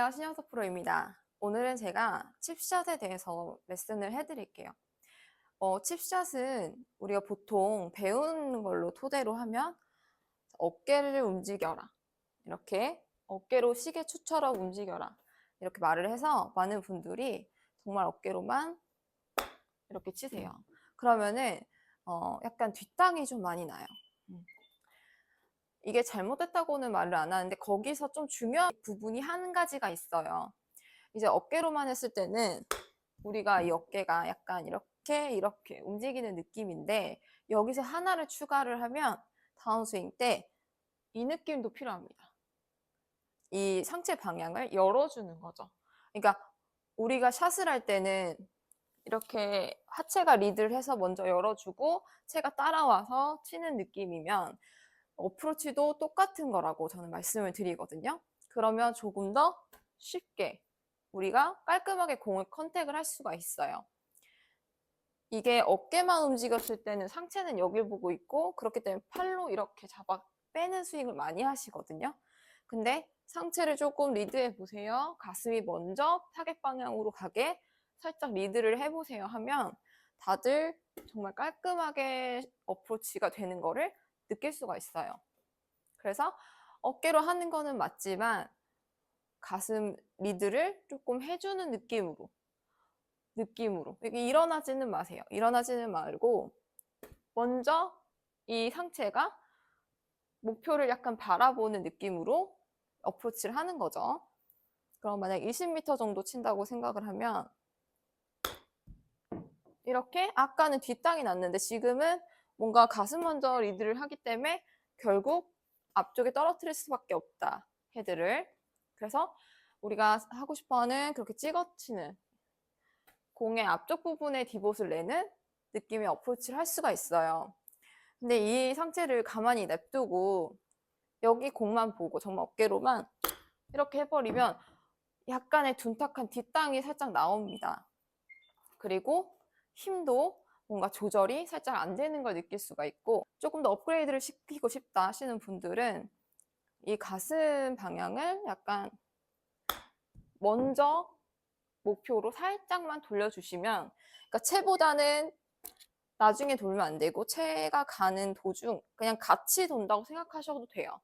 안녕하세요. 신영석 프로입니다. 오늘은 제가 칩샷에 대해서 레슨을 해드릴게요. 칩샷은 우리가 보통 배우는 걸로 토대로 하면 어깨를 움직여라. 이렇게 어깨로 시계추처럼 움직여라. 이렇게 말을 해서 많은 분들이 정말 어깨로만 이렇게 치세요. 그러면은 약간 뒷땅이 좀 많이 나요. 이게 잘못됐다고는 말을 안 하는데 거기서 좀 중요한 부분이 한 가지가 있어요. 이제 어깨로만 했을 때는 우리가 이 어깨가 약간 이렇게 움직이는 느낌인데 여기서 하나를 추가를 하면 다운 스윙 때 이 느낌도 필요합니다. 이 상체 방향을 열어주는 거죠. 그러니까 우리가 샷을 할 때는 이렇게 하체가 리드를 해서 먼저 열어주고 체가 따라와서 치는 느낌이면 어프로치도 똑같은 거라고 저는 말씀을 드리거든요. 그러면 조금 더 쉽게 우리가 깔끔하게 공을 컨택을 할 수가 있어요. 이게 어깨만 움직였을 때는 상체는 여길 보고 있고 그렇기 때문에 팔로 이렇게 잡아 빼는 스윙을 많이 하시거든요. 근데 상체를 조금 리드해 보세요. 가슴이 먼저 타겟 방향으로 가게 살짝 리드를 해보세요 하면 다들 정말 깔끔하게 어프로치가 되는 거를 느낄 수가 있어요. 그래서 어깨로 하는 거는 맞지만 가슴 리드를 조금 해주는 느낌으로 이게 일어나지는 마세요. 일어나지는 말고 먼저 이 상체가 목표를 약간 바라보는 느낌으로 어프로치를 하는 거죠. 그럼 만약 20m 정도 친다고 생각을 하면 이렇게 아까는 뒷땅이 났는데 지금은 뭔가 가슴 먼저 리드를 하기 때문에 결국 앞쪽에 떨어뜨릴 수밖에 없다. 헤드를. 그래서 우리가 하고 싶어하는 그렇게 찍어치는 공의 앞쪽 부분에 디봇을 내는 느낌의 어프로치를 할 수가 있어요. 근데 이 상체를 가만히 냅두고 여기 공만 보고 정말 어깨로만 이렇게 해버리면 약간의 둔탁한 뒷땅이 살짝 나옵니다. 그리고 힘도 뭔가 조절이 살짝 안 되는 걸 느낄 수가 있고 조금 더 업그레이드를 시키고 싶다 하시는 분들은 이 가슴 방향을 약간 먼저 목표로 살짝만 돌려주시면 그러니까 채보다는 나중에 돌면 안 되고 채가 가는 도중 그냥 같이 돈다고 생각하셔도 돼요.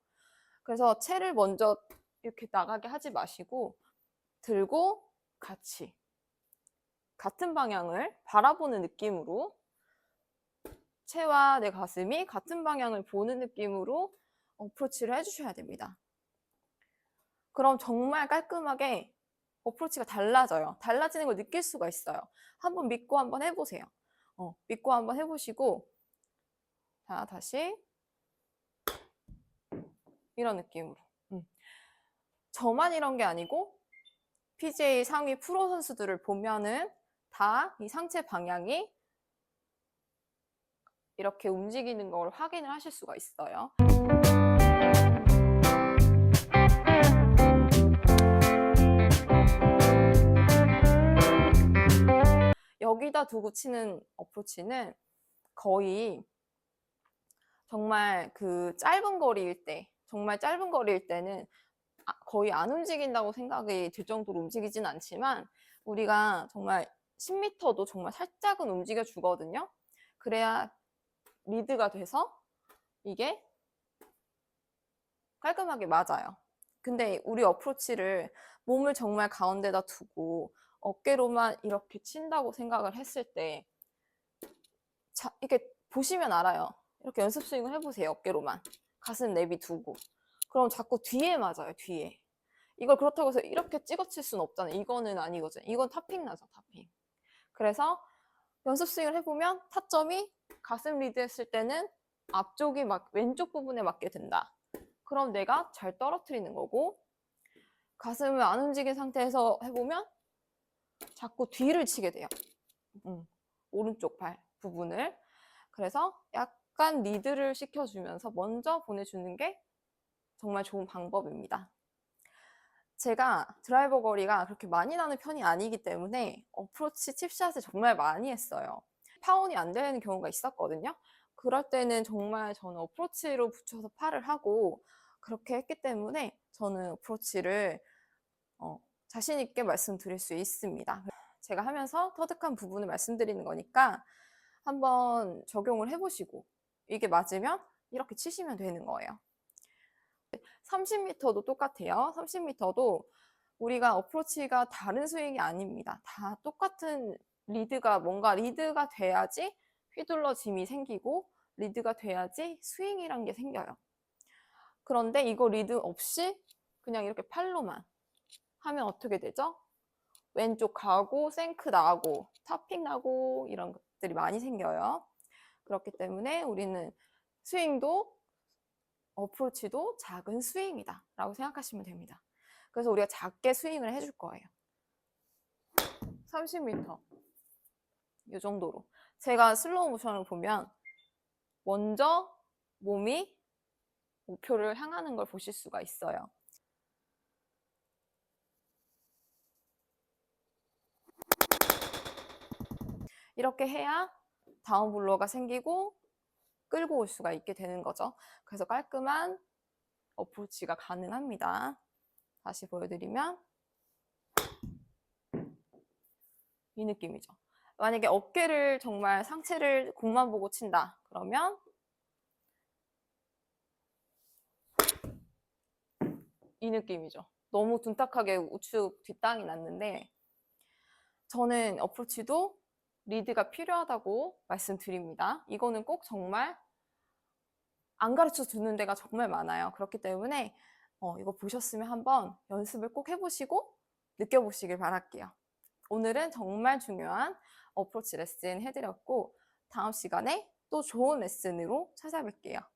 그래서 채를 먼저 이렇게 나가게 하지 마시고 들고 같이 같은 방향을 바라보는 느낌으로 채와 내 가슴이 같은 방향을 보는 느낌으로 어프로치를 해주셔야 됩니다. 그럼 정말 깔끔하게 어프로치가 달라져요. 달라지는 걸 느낄 수가 있어요. 한번 믿고 한번 해보세요. 믿고 한번 해보시고 자 다시 이런 느낌으로 저만 이런 게 아니고 PGA 상위 프로 선수들을 보면은 다 이 상체 방향이 이렇게 움직이는 걸 확인을 하실 수가 있어요. 여기다 두고 치는 어프로치는 거의 정말 그 짧은 거리일 때 정말 짧은 거리일 때는 거의 안 움직인다고 생각이 들 정도로 움직이진 않지만 우리가 정말 10m도 정말 살짝은 움직여 주거든요. 그래야 리드가 돼서 이게 깔끔하게 맞아요. 근데 우리 어프로치를 몸을 정말 가운데다 두고 어깨로만 이렇게 친다고 생각을 했을 때 이렇게 보시면 알아요. 이렇게 연습 스윙을 해보세요. 어깨로만 가슴 내비두고 그럼 자꾸 뒤에 맞아요. 뒤에 이걸 그렇다고 해서 이렇게 찍어칠 수는 없잖아요. 이거는 아니거든요. 이건 탑핑 나죠. 탑핑. 그래서 연습 스윙을 해보면 타점이 가슴 리드 했을 때는 앞쪽이 왼쪽 부분에 맞게 된다. 그럼 내가 잘 떨어뜨리는 거고 가슴을 안 움직인 상태에서 해보면 자꾸 뒤를 치게 돼요. 오른쪽 발 부분을. 그래서 약간 리드를 시켜주면서 먼저 보내주는 게 정말 좋은 방법입니다. 제가 드라이버 거리가 그렇게 많이 나는 편이 아니기 때문에 어프로치 칩샷을 정말 많이 했어요. 파온이 안 되는 경우가 있었거든요. 그럴 때는 정말 저는 어프로치로 붙여서 팔을 하고 그렇게 했기 때문에 저는 어프로치를 자신 있게 말씀드릴 수 있습니다. 제가 하면서 터득한 부분을 말씀드리는 거니까 한번 적용을 해보시고 이게 맞으면 이렇게 치시면 되는 거예요. 30m도 똑같아요. 30m도 우리가 어프로치가 다른 스윙이 아닙니다. 다 똑같은 리드가 뭔가 리드가 돼야지 휘둘러짐이 생기고 리드가 돼야지 스윙이란 게 생겨요. 그런데 이거 리드 없이 그냥 이렇게 팔로만 하면 어떻게 되죠? 왼쪽 가고 생크 나고 탑핑 나고 이런 것들이 많이 생겨요. 그렇기 때문에 우리는 스윙도 어프로치도 작은 스윙이다 라고 생각하시면 됩니다. 그래서 우리가 작게 스윙을 해줄 거예요. 30m 이 정도로. 제가 슬로우 모션을 보면 먼저 몸이 목표를 향하는 걸 보실 수가 있어요. 이렇게 해야 다운 블로어가 생기고 끌고 올 수가 있게 되는 거죠. 그래서 깔끔한 어프로치가 가능합니다. 다시 보여드리면 이 느낌이죠. 만약에 어깨를 정말 상체를 공만 보고 친다 그러면 이 느낌이죠. 너무 둔탁하게 우측 뒷땅이 났는데 저는 어프로치도 리드가 필요하다고 말씀드립니다. 이거는 꼭 정말 안 가르쳐 주는 데가 정말 많아요. 그렇기 때문에 이거 보셨으면 한번 연습을 꼭 해보시고 느껴보시길 바랄게요. 오늘은 정말 중요한 어프로치 레슨 해드렸고 다음 시간에 또 좋은 레슨으로 찾아뵐게요.